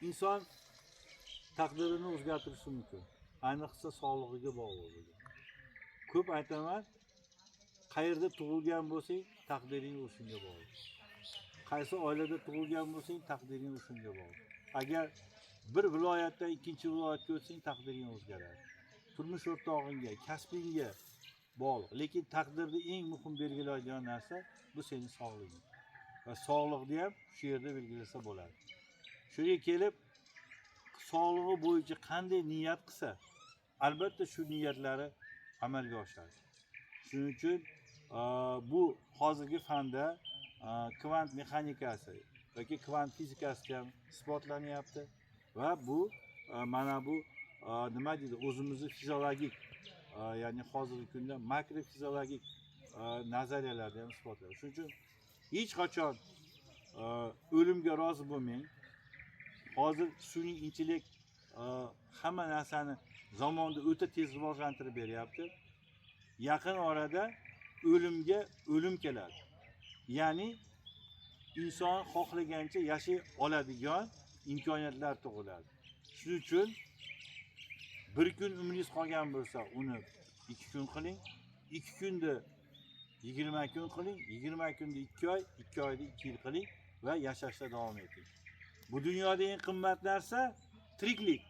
inson taqdirini o'zgartirishi mumkin. Ayniqsa sog'lig'iga bog'liq. Ko'p aytaman, qayerda tug'ilgan bo'lsang, taqdiring o'shunga bog'liq. Qaysi oilada tug'ilgan bo'lsang, taqdiring o'shunga bog'liq. Agar bir viloyatdan ikkinchi viloyatga o'tsang, taqdiring o'zgaradi. Turmush o'rtog'ingga, kasbingga bog'liq. Lekin taqdirda eng muhim belgilaydigan narsa bu sening sog'lig'ing. Va sog'liqni ham shu yerda belgilasa bo'ladi. Shunga kelib, sog'lig'i bo'yicha qanday niyat qilsa, albatta shu niyatlari amalga oshadi. Shuning uchun bu hozirgi fanda kvant mexanikasi yoki kvant fizikasi ham isbotlanyapti va bu mana bu nima deydi, o'zimizni fiziologik, ya'ni hozirgi kunda makrofiziologik nazariyalarda ham isbotladi. Shuning uchun hech qachon o'limga rozi bo'lmang. Hozir sun'iy intellekt hamma narsani zamonda o'ta tez rivojlantirib beryapti. Yaqin orada o'limga o'lim keladi. Ya'ni inson xohlagancha yashay oladigan imkoniyatlar tug'iladi. Shuning uchun bir kun umringiz qolgan bo'lsa, uni 2 kun qiling, 2 kunda 20 kun qiling, 20 kunda 2 oy, 2 oyda 2 yil qiling va yashashda davom eting. Bu dunyoda eng qimmat narsa tiriklik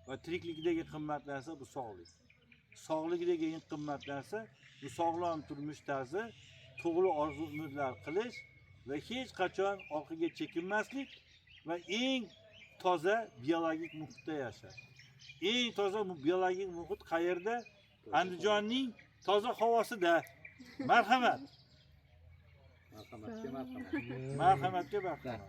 va tiriklikdagi qimmat narsa bu sog'lik. Sog'likdagi eng qimmat narsa bu sog'lom turmush tarzi, to'g'ri orzu-umidlar qilish va hech qachon orqaga chekinmaslik va eng toza biologik muhitda yashash. Eng toza biologik muhit qayerda? Andijonning toza havosida. Marhamat. Marhamatga marhamat. Marhamatga marhamat.